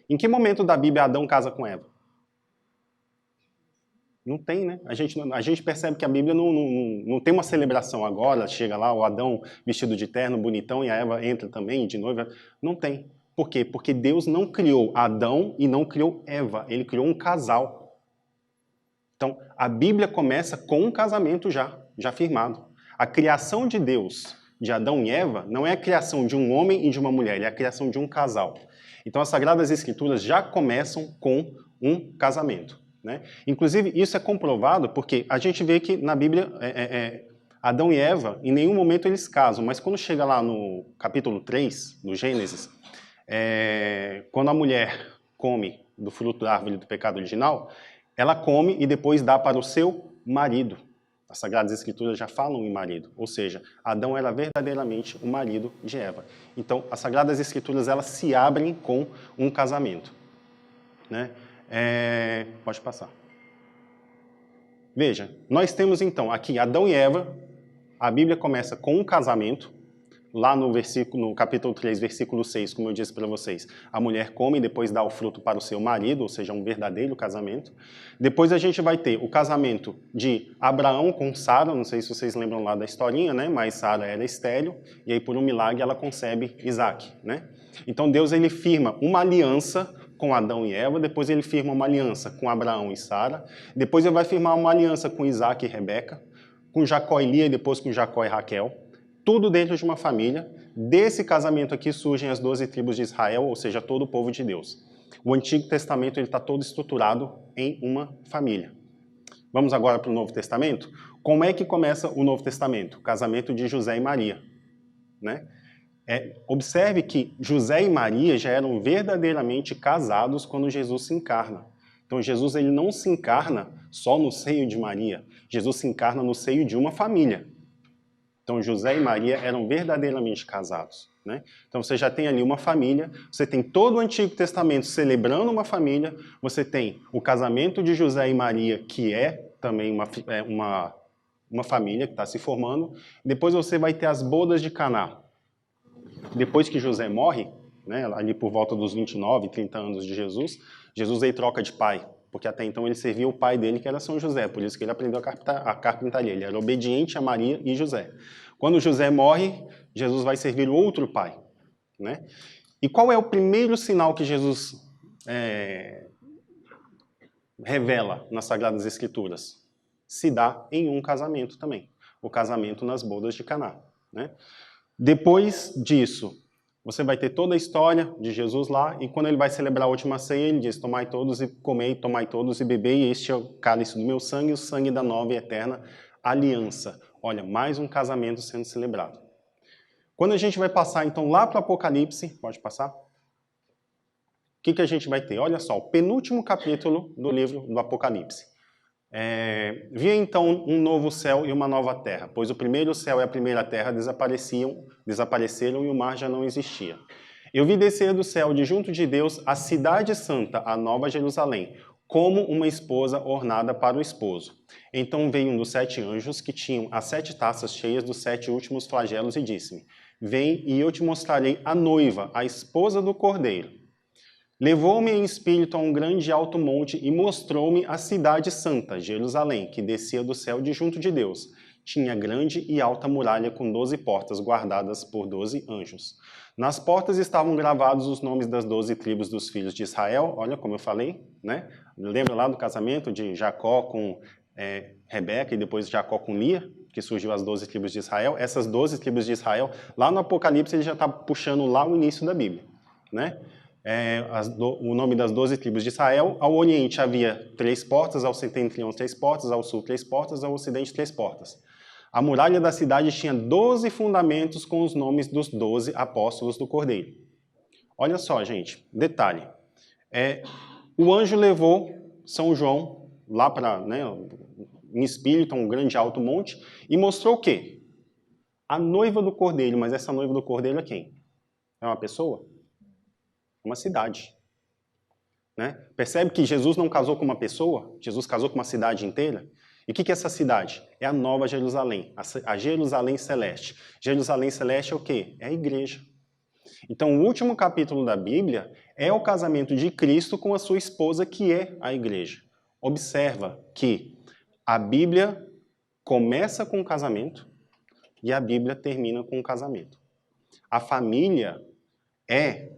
Em que momento da Bíblia Adão casa com Eva? Não tem, né? A gente percebe que a Bíblia não tem uma celebração agora, chega lá o Adão vestido de terno, bonitão, e a Eva entra também, de noiva. Não tem. Por quê? Porque Deus não criou Adão e não criou Eva. Ele criou um casal. Então, a Bíblia começa com um casamento já firmado. A criação de Deus, de Adão e Eva, não é a criação de um homem e de uma mulher, é a criação de um casal. Então, as Sagradas Escrituras já começam com um casamento. Né? Inclusive, isso é comprovado porque a gente vê que na Bíblia, Adão e Eva, em nenhum momento eles casam, mas quando chega lá no capítulo 3, do Gênesis, quando a mulher come do fruto da árvore do pecado original, ela come e depois dá para o seu marido. As Sagradas Escrituras já falam em marido, ou seja, Adão era verdadeiramente o marido de Eva. Então, as Sagradas Escrituras elas se abrem com um casamento. Né? Pode passar. Veja, nós temos então aqui Adão e Eva, a Bíblia começa com um casamento, lá no capítulo 3, versículo 6, como eu disse para vocês, a mulher come e depois dá o fruto para o seu marido, ou seja, um verdadeiro casamento. Depois a gente vai ter o casamento de Abraão com Sara, não sei se vocês lembram lá da historinha, né? Mas Sara era estéril, e aí por um milagre ela concebe Isaac. Né? Então Deus ele firma uma aliança com Adão e Eva, depois ele firma uma aliança com Abraão e Sara, depois ele vai firmar uma aliança com Isaac e Rebeca, com Jacó e Lia e depois com Jacó e Raquel, tudo dentro de uma família. Desse casamento aqui surgem as 12 tribos de Israel, ou seja, todo o povo de Deus. O Antigo Testamento está todo estruturado em uma família. Vamos agora para o Novo Testamento? Como é que começa o Novo Testamento? O casamento de José e Maria. Né? Observe que José e Maria já eram verdadeiramente casados quando Jesus se encarna. Então Jesus ele não se encarna só no seio de Maria, Jesus se encarna no seio de uma família. Então José e Maria eram verdadeiramente casados. Né? Então você já tem ali uma família, você tem todo o Antigo Testamento celebrando uma família, você tem o casamento de José e Maria, que é também uma família que está se formando, depois você vai ter as bodas de Caná. Depois que José morre, né, ali por volta dos 29, 30 anos de Jesus, Jesus aí troca de pai, porque até então ele servia o pai dele, que era São José, por isso que ele aprendeu a carpintaria, ele era obediente a Maria e José. Quando José morre, Jesus vai servir o outro pai. Né? E qual é o primeiro sinal que Jesus revela nas Sagradas Escrituras? Se dá em um casamento também, o casamento nas bodas de Caná. Né? Depois disso, você vai ter toda a história de Jesus lá, e quando ele vai celebrar a última ceia, ele diz, tomai todos e comei, tomai todos e bebei, este é o cálice do meu sangue, o sangue da nova e eterna aliança. Olha, mais um casamento sendo celebrado. Quando a gente vai passar, então, lá para o Apocalipse, pode passar? O que a gente vai ter? Olha só, o penúltimo capítulo do livro do Apocalipse. Vi então um novo céu e uma nova terra, pois o primeiro céu e a primeira terra desapareceram e o mar já não existia. Eu vi descer do céu, de junto de Deus, a cidade santa, a nova Jerusalém, como uma esposa ornada para o esposo. Então veio um dos 7 anjos que tinham as 7 taças cheias dos 7 últimos flagelos e disse-me, vem e eu te mostrarei a noiva, a esposa do Cordeiro. Levou-me em espírito a um grande e alto monte e mostrou-me a cidade santa, Jerusalém, que descia do céu de junto de Deus. Tinha grande e alta muralha com 12 portas guardadas por 12 anjos. Nas portas estavam gravados os nomes das 12 tribos dos filhos de Israel. Olha como eu falei, né? Lembra lá do casamento de Jacó com Rebeca e depois Jacó com Lia, que surgiu as 12 tribos de Israel. Essas 12 tribos de Israel, lá no Apocalipse ele já está puxando lá o início da Bíblia, né? O nome das 12 tribos de Israel. Ao oriente havia 3 portas, ao setentrião 3 portas, ao sul 3 portas, ao ocidente 3 portas. A muralha da cidade tinha 12 fundamentos com os nomes dos 12 apóstolos do Cordeiro. Olha só, gente, detalhe. O anjo levou São João lá para, em espírito, a um grande alto monte, e mostrou o quê? A noiva do Cordeiro, mas essa noiva do Cordeiro é quem? É uma pessoa? Uma cidade. Né? Percebe que Jesus não casou com uma pessoa, Jesus casou com uma cidade inteira? E o que é essa cidade? É a Nova Jerusalém, a Jerusalém Celeste. Jerusalém Celeste é o quê? É a igreja. Então, o último capítulo da Bíblia é o casamento de Cristo com a sua esposa, que é a igreja. Observa que a Bíblia começa com o casamento e a Bíblia termina com o casamento. A família é,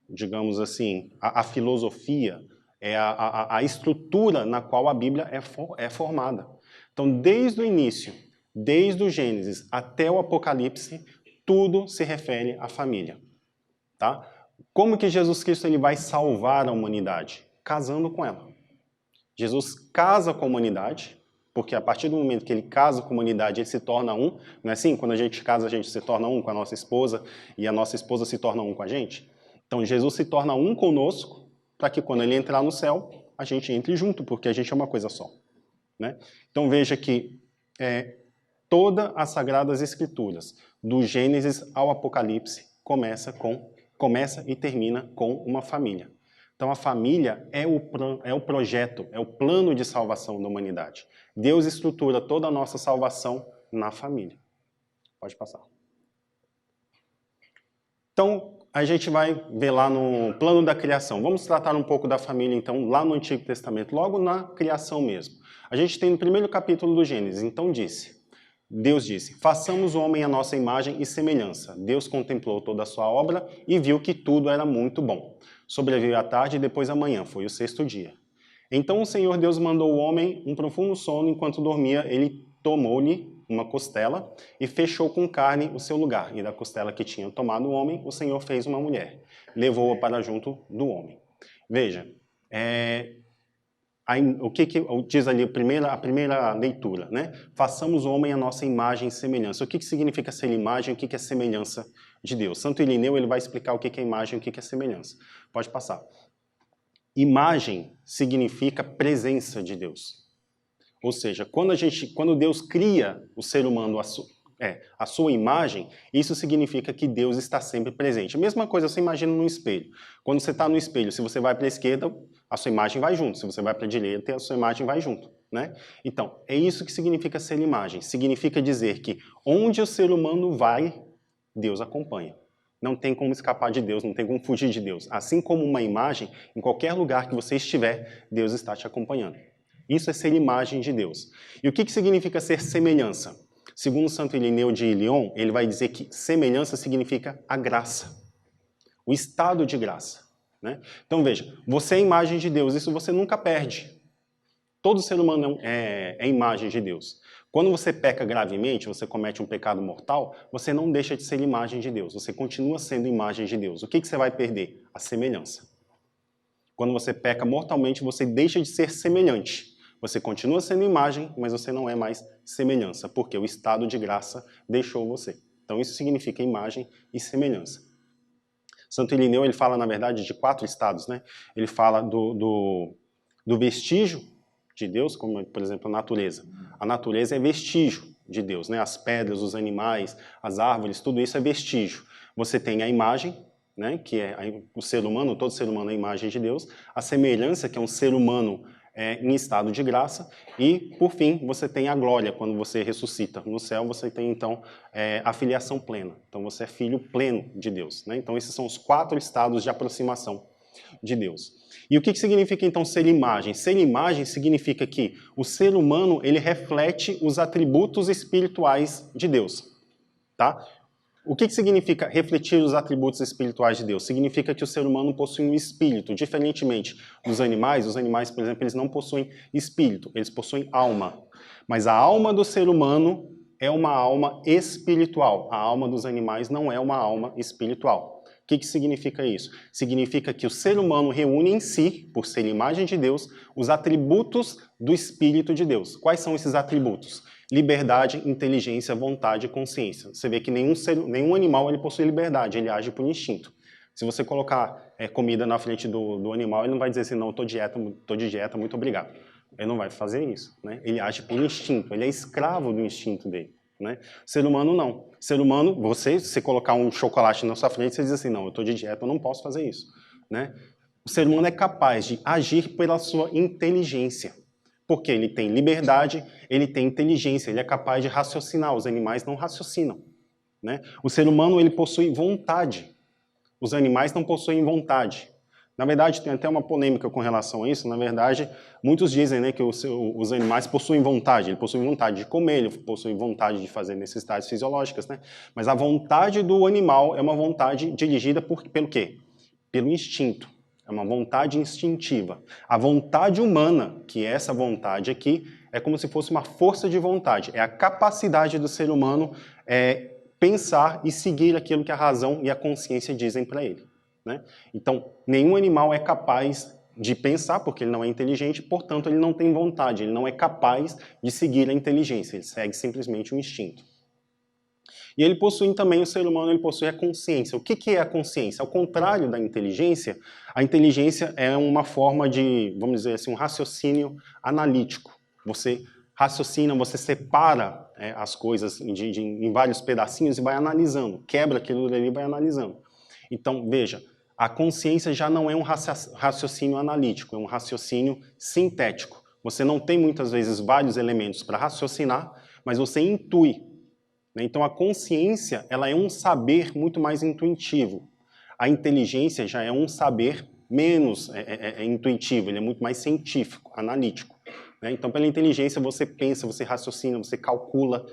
digamos assim, a filosofia, é a estrutura na qual a Bíblia é formada. Então, desde o início, desde o Gênesis até o Apocalipse, tudo se refere à família. Tá? Como que Jesus Cristo ele vai salvar a humanidade? Casando com ela. Jesus casa com a humanidade, porque a partir do momento que ele casa com a humanidade, ele se torna um. Não é assim? Quando a gente casa, a gente se torna um com a nossa esposa, e a nossa esposa se torna um com a gente. Então, Jesus se torna um conosco, para que quando ele entrar no céu, a gente entre junto, porque a gente é uma coisa só. Né? Então, veja que todas as Sagradas Escrituras, do Gênesis ao Apocalipse, começa e termina com uma família. Então, a família é o projeto, é o plano de salvação da humanidade. Deus estrutura toda a nossa salvação na família. Pode passar. Então, a gente vai ver lá no plano da criação. Vamos tratar um pouco da família, então, lá no Antigo Testamento, logo na criação mesmo. A gente tem no primeiro capítulo do Gênesis, então Deus disse, façamos o homem à nossa imagem e semelhança. Deus contemplou toda a sua obra e viu que tudo era muito bom. Sobreveio a tarde e depois a manhã, foi o sexto dia. Então o Senhor Deus mandou o homem um profundo sono, enquanto dormia, ele tomou-lhe uma costela e fechou com carne o seu lugar. E da costela que tinha tomado o homem, o Senhor fez uma mulher. Levou-a para junto do homem. Veja, o que diz ali a primeira leitura, né? Façamos o homem à nossa imagem e semelhança. O que significa ser imagem, o que é semelhança de Deus? Santo Irineu ele vai explicar o que é imagem e o que é semelhança. Pode passar. Imagem significa presença de Deus. Ou seja, quando Deus cria o ser humano a sua imagem, isso significa que Deus está sempre presente. A mesma coisa você imagina no espelho. Quando você está no espelho, se você vai para a esquerda, a sua imagem vai junto. Se você vai para a direita, a sua imagem vai junto. Né? Então, é isso que significa ser imagem. Significa dizer que onde o ser humano vai, Deus acompanha. Não tem como escapar de Deus, não tem como fugir de Deus. Assim como uma imagem, em qualquer lugar que você estiver, Deus está te acompanhando. Isso é ser imagem de Deus. E o que significa ser semelhança? Segundo Santo Irineu de Lyon, ele vai dizer que semelhança significa a graça. O estado de graça. Né? Então veja, você é imagem de Deus, isso você nunca perde. Todo ser humano é imagem de Deus. Quando você peca gravemente, você comete um pecado mortal, você não deixa de ser imagem de Deus. Você continua sendo imagem de Deus. O que você vai perder? A semelhança. Quando você peca mortalmente, você deixa de ser semelhante. Você continua sendo imagem, mas você não é mais semelhança, porque o estado de graça deixou você. Então isso significa imagem e semelhança. Santo Irineu ele fala, na verdade, de 4 estados. Né? Ele fala do vestígio de Deus, como, por exemplo, a natureza. A natureza é vestígio de Deus. Né? As pedras, os animais, as árvores, tudo isso é vestígio. Você tem a imagem, né? Que é o ser humano, todo ser humano é a imagem de Deus. A semelhança, que é um ser humano em estado de graça, e, por fim, você tem a glória, quando você ressuscita. No céu, você tem, então, a filiação plena. Então, você é filho pleno de Deus. Né? Então, esses são os 4 estados de aproximação de Deus. E o que significa, então, ser imagem? Ser imagem significa que o ser humano, ele reflete os atributos espirituais de Deus. Tá? O que significa refletir os atributos espirituais de Deus? Significa que o ser humano possui um espírito, diferentemente dos animais. Os animais, por exemplo, eles não possuem espírito, eles possuem alma. Mas a alma do ser humano é uma alma espiritual. A alma dos animais não é uma alma espiritual. O que significa isso? Significa que o ser humano reúne em si, por ser imagem de Deus, os atributos do Espírito de Deus. Quais são esses atributos? Liberdade, inteligência, vontade e consciência. Você vê que nenhum animal ele possui liberdade, ele age por instinto. Se você colocar comida na frente do animal, ele não vai dizer assim, não, estou de dieta, muito obrigado. Ele não vai fazer isso. Né? Ele age por instinto, ele é escravo do instinto dele. Né? Ser humano não. Ser humano, se colocar um chocolate na sua frente, você diz assim, não, eu estou de dieta, eu não posso fazer isso. Né? O ser humano é capaz de agir pela sua inteligência. Porque ele tem liberdade, ele tem inteligência, ele é capaz de raciocinar. Os animais não raciocinam. Né? O ser humano ele possui vontade. Os animais não possuem vontade. Na verdade, tem até uma polêmica com relação a isso. Na verdade, muitos dizem, né, que os animais possuem vontade. Eles possuem vontade de comer, eles possuem vontade de fazer necessidades fisiológicas, né? Mas a vontade do animal é uma vontade dirigida pelo quê? Pelo instinto. É uma vontade instintiva. A vontade humana, que é essa vontade aqui, é como se fosse uma força de vontade. É a capacidade do ser humano pensar e seguir aquilo que a razão e a consciência dizem para ele, né? Então, nenhum animal é capaz de pensar, porque ele não é inteligente, portanto, ele não tem vontade, ele não é capaz de seguir a inteligência, ele segue simplesmente o instinto. E ele possui também, o ser humano, ele possui a consciência. O que é a consciência? Ao contrário da inteligência, a inteligência é uma forma de, vamos dizer assim, um raciocínio analítico. Você raciocina, você separa as coisas em vários pedacinhos e vai analisando, quebra aquilo ali e vai analisando. Então, veja, a consciência já não é um raciocínio analítico, é um raciocínio sintético. Você não tem muitas vezes vários elementos para raciocinar, mas você intui. Então a consciência, ela é um saber muito mais intuitivo. A inteligência já é um saber menos intuitivo, ele é muito mais científico, analítico. Então pela inteligência você pensa, você raciocina, você calcula.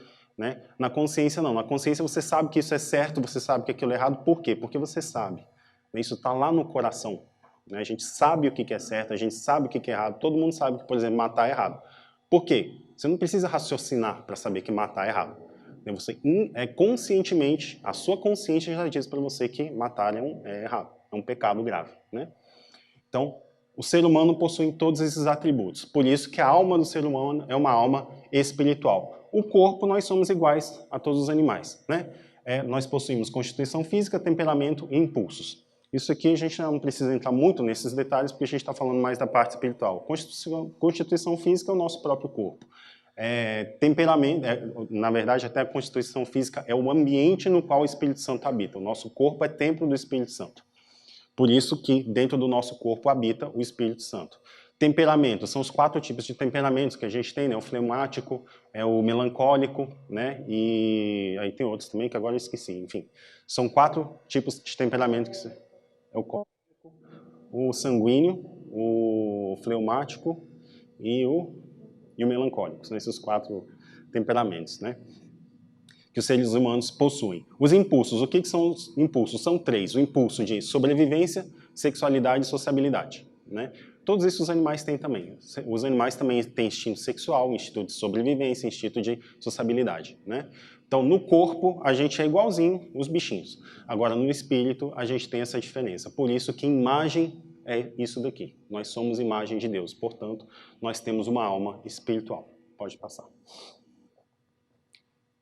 Na consciência não, na consciência você sabe que isso é certo, você sabe que aquilo é errado. Por quê? Porque você sabe. Isso está lá no coração. A gente sabe o que é certo, a gente sabe o que é errado. Todo mundo sabe que, por exemplo, matar é errado. Por quê? Você não precisa raciocinar para saber que matar é errado. Você conscientemente, a sua consciência já diz para você que matar é errado, é um pecado grave, né? Então, o ser humano possui todos esses atributos. Por isso que a alma do ser humano é uma alma espiritual. O corpo, nós somos iguais a todos os animais, né? Nós possuímos constituição física, temperamento e impulsos. Isso aqui a gente não precisa entrar muito nesses detalhes, porque a gente está falando mais da parte espiritual. Constituição física é o nosso próprio corpo. Temperamento, na verdade, até a constituição física é o ambiente no qual o Espírito Santo habita. O nosso corpo é templo do Espírito Santo. Por isso que dentro do nosso corpo habita o Espírito Santo. Temperamento, são os 4 tipos de temperamentos que a gente tem, né? O fleumático, o melancólico, né? E aí tem outros também que agora eu esqueci, enfim. São 4 tipos de temperamento, que é o cólico, o sanguíneo, o fleumático e o melancólico. São esses 4 temperamentos, né, que os seres humanos possuem. Os impulsos, o que são os impulsos? São 3. O impulso de sobrevivência, sexualidade e sociabilidade, né? Todos esses os animais têm também. Os animais também têm instinto sexual, instinto de sobrevivência, instinto de sociabilidade, né? Então, no corpo, a gente é igualzinho os bichinhos. Agora, no espírito, a gente tem essa diferença. Por isso que imagem é isso daqui. Nós somos imagem de Deus, portanto, nós temos uma alma espiritual. Pode passar.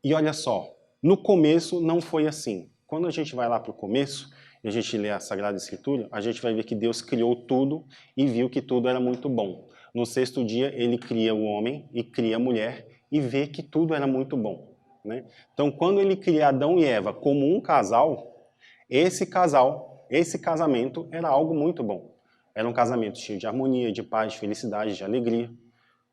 E olha só, no começo não foi assim. Quando a gente vai lá para o começo, e a gente lê a Sagrada Escritura, a gente vai ver que Deus criou tudo e viu que tudo era muito bom. No 6º dia, ele cria o homem e cria a mulher e vê que tudo era muito bom, né? Então, quando ele cria Adão e Eva como um casal, esse casamento era algo muito bom. Era um casamento cheio de harmonia, de paz, de felicidade, de alegria.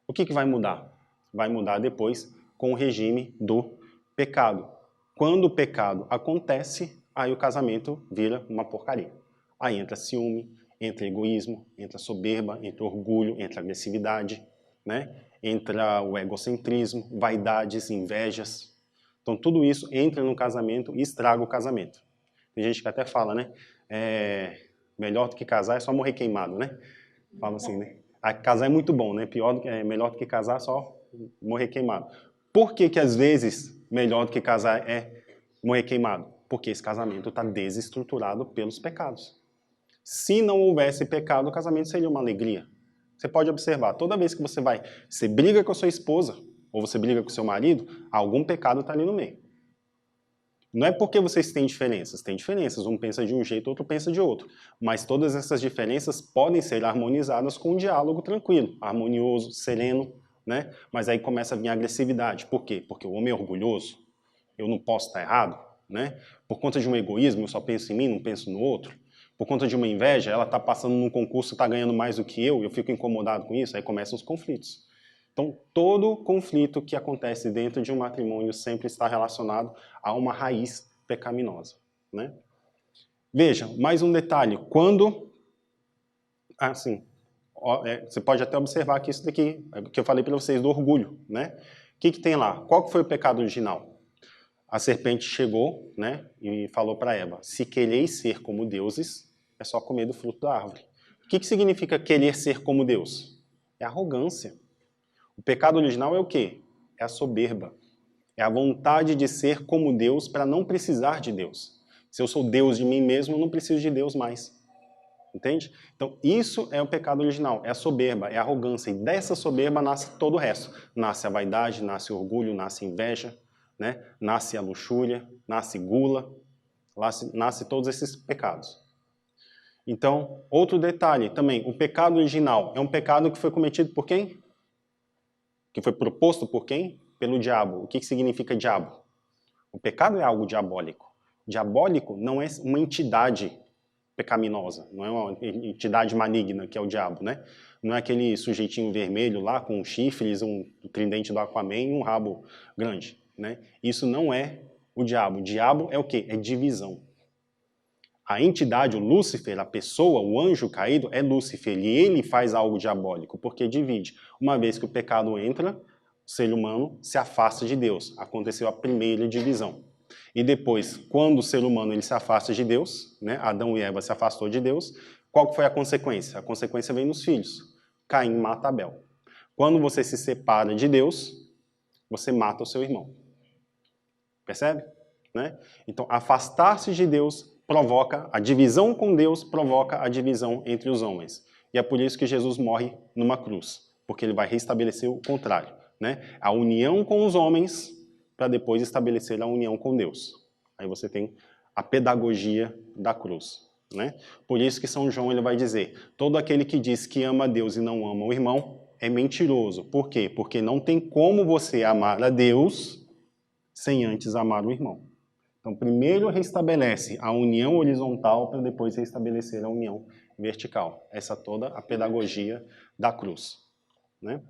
O que vai mudar? Vai mudar depois com o regime do pecado. Quando o pecado acontece, aí o casamento vira uma porcaria. Aí entra ciúme, entra egoísmo, entra soberba, entra orgulho, entra agressividade, né? Entra o egocentrismo, vaidades, invejas. Então tudo isso entra no casamento e estraga o casamento. Tem gente que até fala, né? Melhor do que casar é só morrer queimado, né? Fala assim, né? Casar é muito bom, né? Melhor do que casar só morrer queimado. Por que que às vezes melhor do que casar é morrer queimado? Porque esse casamento está desestruturado pelos pecados. Se não houvesse pecado, o casamento seria uma alegria. Você pode observar, toda vez que você briga com a sua esposa, ou você briga com o seu marido, algum pecado está ali no meio. Não é porque vocês têm diferenças, um pensa de um jeito, outro pensa de outro. Mas todas essas diferenças podem ser harmonizadas com um diálogo tranquilo, harmonioso, sereno, né? Mas aí começa a vir a agressividade. Por quê? Porque o homem é orgulhoso, eu não posso estar errado, né? Por conta de um egoísmo, eu só penso em mim, não penso no outro. Por conta de uma inveja, ela está passando num concurso, está ganhando mais do que eu fico incomodado com isso, aí começam os conflitos. Então, todo conflito que acontece dentro de um matrimônio sempre está relacionado a uma raiz pecaminosa, né? Veja, mais um detalhe. Quando... Assim, você pode até observar que isso daqui, que eu falei para vocês do orgulho, né? O que tem lá? Qual que foi o pecado original? A serpente chegou, né, e falou para Eva, se quereis ser como deuses, é só comer do fruto da árvore. O que significa querer ser como Deus? É arrogância. O pecado original é o quê? É a soberba. É a vontade de ser como Deus para não precisar de Deus. Se eu sou Deus de mim mesmo, eu não preciso de Deus mais. Entende? Então, isso é o pecado original, é a soberba, é a arrogância. E dessa soberba nasce todo o resto. Nasce a vaidade, nasce o orgulho, nasce a inveja, né? Nasce a luxúria, nasce gula, nasce todos esses pecados. Então, outro detalhe também, o pecado original é um pecado que foi cometido por quem? Que foi proposto por quem? Pelo diabo. O que significa diabo? O pecado é algo diabólico. Diabólico não é uma entidade pecaminosa, não é uma entidade maligna que é o diabo, né? Não é aquele sujeitinho vermelho lá com chifres, um tridente do Aquaman e um rabo grande, né? Isso não é o diabo. O diabo é o quê? É divisão. A entidade, o Lúcifer, a pessoa, o anjo caído, é Lúcifer, e ele faz algo diabólico, porque divide. Uma vez que o pecado entra, o ser humano se afasta de Deus. Aconteceu a primeira divisão. E depois, quando o ser humano ele se afasta de Deus, né, Adão e Eva se afastou de Deus, qual que foi a consequência? A consequência vem nos filhos. Caim mata Abel. Quando você se separa de Deus, você mata o seu irmão. Percebe? Né? Então, afastar-se de Deus provoca, a divisão com Deus provoca a divisão entre os homens. E é por isso que Jesus morre numa cruz, porque ele vai restabelecer o contrário, né? A união com os homens para depois estabelecer a união com Deus. Aí você tem a pedagogia da cruz, né? Por isso que São João ele vai dizer, todo aquele que diz que ama a Deus e não ama o irmão é mentiroso. Por quê? Porque não tem como você amar a Deus sem antes amar o irmão. Então, primeiro restabelece a união horizontal para depois restabelecer a união vertical. Essa toda a pedagogia da cruz, né?